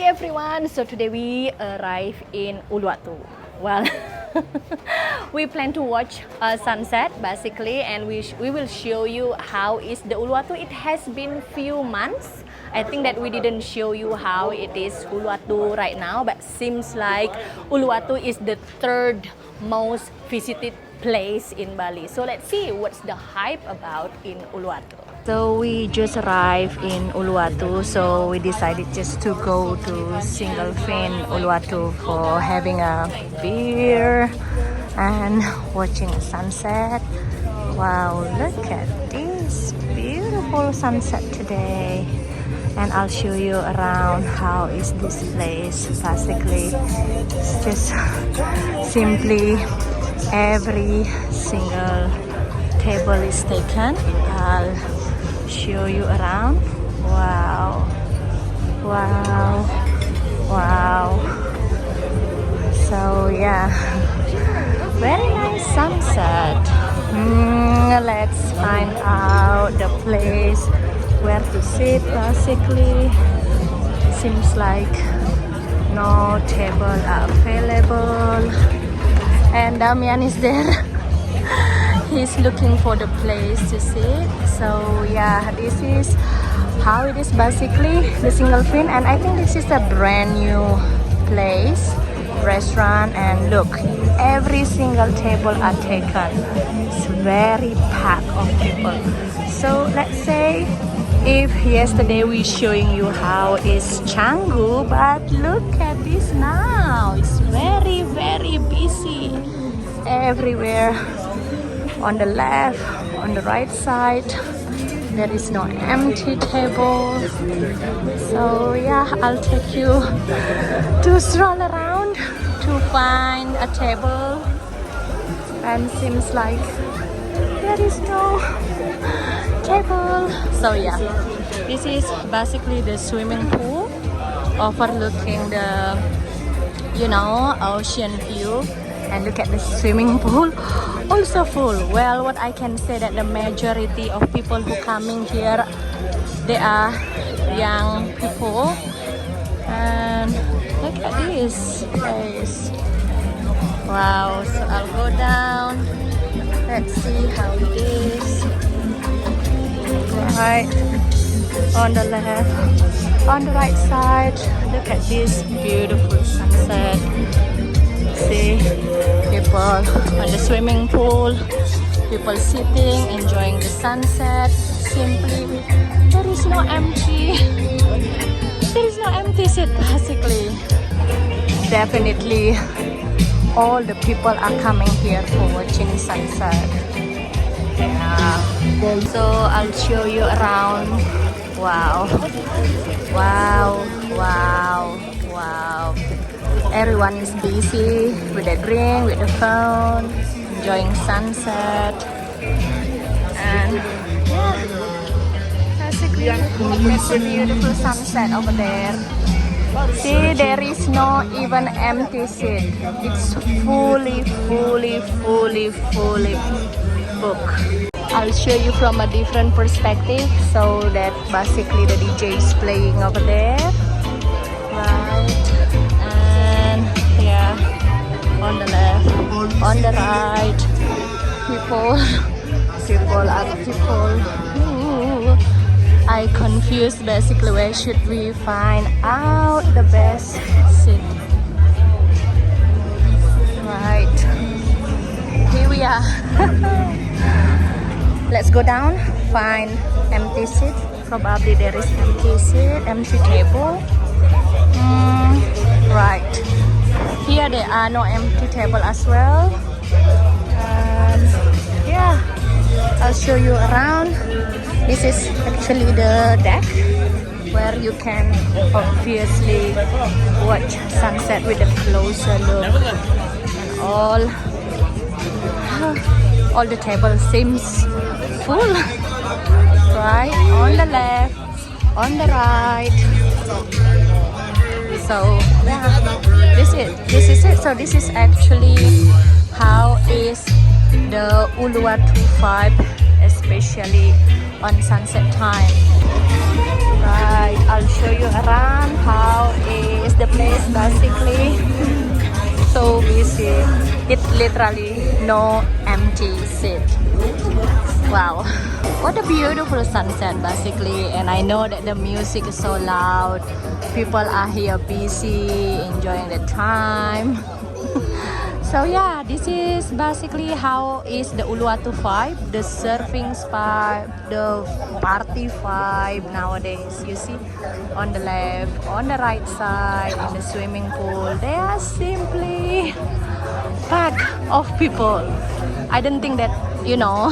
everyone, so today we arrive in Uluwatu. Well, we plan to watch a sunset basically, and we will show you how is the Uluwatu. It has been few months. I think that we didn't show you how it is Uluwatu right now, but seems like Uluwatu is the third most visited place in Bali. So let's see what's the hype about in Uluwatu. So we just arrived in Uluwatu, so we decided just to go to Single Fin Uluwatu for having a beer and watching a sunset. Wow, look at this beautiful sunset today. And I'll show you around how is this place. Basically, it's just simply every single table is taken. I'll show you around. Wow, wow, wow. So yeah, very nice sunset. Let's find out the place where to sit. Basically, seems like no table are available, and Damian is there. He's looking for the place to sit. So yeah, this is how it is basically, the Single Fin. And I think this is a brand new place, restaurant, and look, every single table are taken. It's very packed of people. So let's say if yesterday we showing you how is Canggu, but look at this now. It's very, very busy everywhere. On the left, on the right side, there is no empty table. So yeah, I'll take you to stroll around to find a table, and seems like there is no table. So yeah, this is basically the swimming pool overlooking the ocean view. And look at the swimming pool, also full. Well, what I can say that the majority of people who coming here, they are young people. And look at this place. Wow, so I'll go down. Let's see how it is. Right, on the left, on the right side, look at this beautiful sunset. See people on the swimming pool, people sitting, enjoying the sunset. Simply, there is no empty seat basically. Definitely, all the people are coming here for watching sunset. Yeah. So I'll show you around. Wow, wow, wow, wow. Everyone is busy with a drink, with a phone, enjoying sunset. And yeah, basically that's a beautiful sunset over there. See, there is no even empty seat. It's fully booked. I'll show you from a different perspective, so that basically the DJ is playing over there. Right. On the left, on the right, other people. Ooh, I confused basically where should we find out the best seat. Right, here we are. Let's go down, find empty seat. Probably there is empty seat, empty table. Right. Here there are no empty table as well. Yeah, I'll show you around. This is actually the deck where you can obviously watch sunset with a closer look. And all the table seems full. Right, on the left, on the right. So yeah, this is it. So this is actually how is the Uluwatu vibe, especially on sunset time. Right, I'll show you around how it basically. So busy. It literally no empty seat. Wow, what a beautiful sunset basically. And I know that the music is so loud. People are here busy, enjoying the time. So yeah, this is basically how is the Uluwatu vibe, the surfing vibe, the party vibe nowadays. You see on the left, on the right side, in the swimming pool, they are simply packed of people. I don't think that, you know,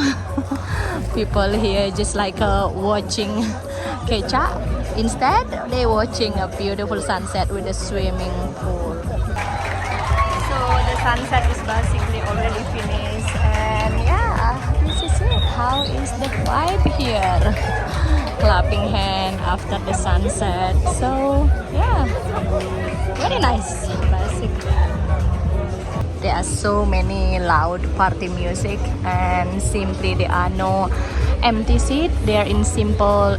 people here just like watching Kecha. Instead, they watching a beautiful sunset with a swimming pool. So the sunset is basically already finished, and yeah, this is it. How is the vibe here? Clapping hand after the sunset. So yeah, very nice basically. There are so many loud party music, and simply there are no empty seat. They are in single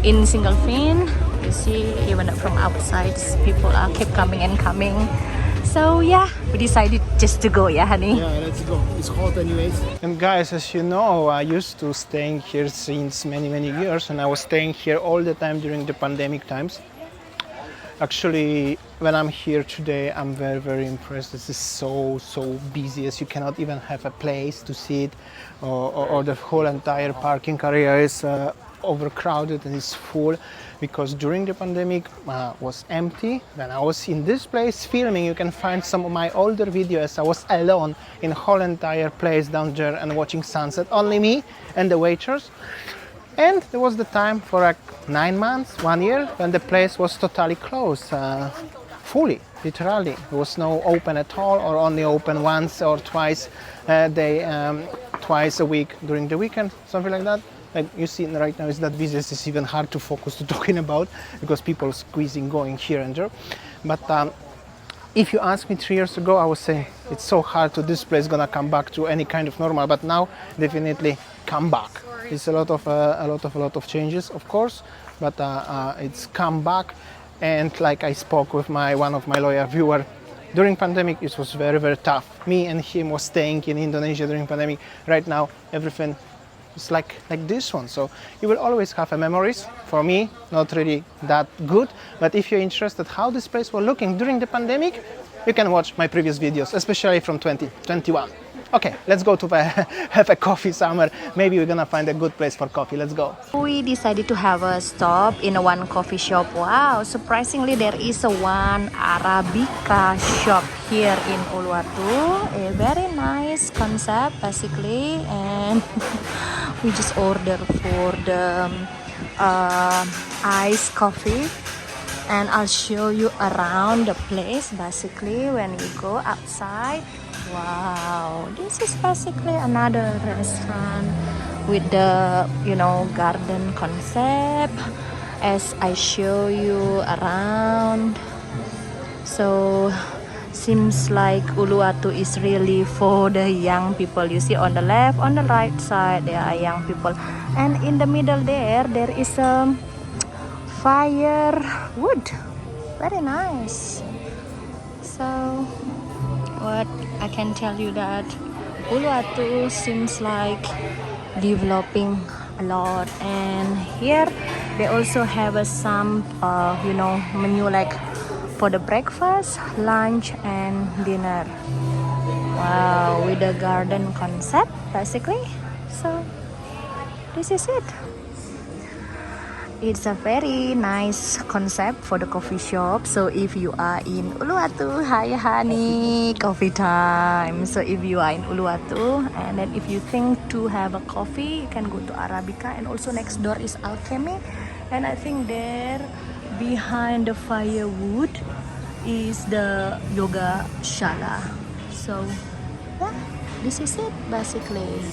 fin. You see, even from outside, people are keep coming and coming. So yeah, we decided just to go, yeah, honey? Yeah, let's go. It's hot anyways. And guys, as you know, I used to staying here since many years, and I was staying here all the time during the pandemic times. Actually, when I'm here today, I'm very impressed. This is so busy, as you cannot even have a place to sit, or the whole entire parking area is overcrowded and is full, because during the pandemic was empty. When I was in this place filming, you can find some of my older videos. I was alone in the whole entire place down there and watching sunset, only me and the waiters. And there was the time for like 9 months, 1 year, when the place was totally closed, fully, literally. There was no open at all, or only open once or twice twice a week during the weekend, something like that. Like you see right now, is that business is even hard to focus to talking about, because people squeezing going here and there. But if you asked me 3 years ago, I was saying it's so hard to this place gonna come back to any kind of normal. But now definitely come back. It's a lot of changes, of course, but it's come back. And like I spoke with one of my loyal viewer during pandemic, it was very tough. Me and him was staying in Indonesia during pandemic. Right now, everything is like this one. So you will always have memories. For me, not really that good. But if you're interested how this place was looking during the pandemic, you can watch my previous videos, especially from 2021. Okay, let's go to have a coffee somewhere. Maybe we're gonna find a good place for coffee. Let's go. We decided to have a stop in one coffee shop. Wow, surprisingly there is one Arabica shop here in Uluwatu. A very nice concept basically, and we just ordered for the iced coffee. And I'll show you around the place basically when you go outside. Wow, this is basically another restaurant with the, you know, garden concept, as I show you around. So seems like Uluwatu is really for the young people. You see on the left, on the right side, there are young people, and in the middle there is a firewood. Very nice. So what I can tell you that Uluwatu seems like developing a lot, and here they also have some you know, menu like for the breakfast, lunch and dinner. Wow, with the garden concept basically. So this is it. It's a very nice concept for the coffee shop. So if you are in Uluwatu, hi honey, coffee time. So if you are in Uluwatu, and then if you think to have a coffee, you can go to Arabica, and also next door is Alchemy. And I think there behind the firewood is the yoga shala. So yeah, this is it basically.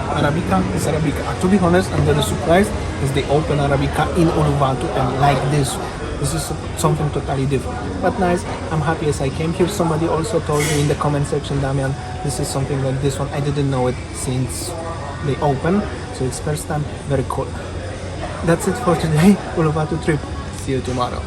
Arabica is Arabica. To be honest, I'm very surprised is they open Arabica in Uluwatu and like this. This is something totally different, but nice. I'm happy as I came here. Somebody also told me in the comment section, Damian, this is something like this one. I didn't know it since they open, so it's first time. Very cool. That's it for today, Uluwatu trip. See you tomorrow.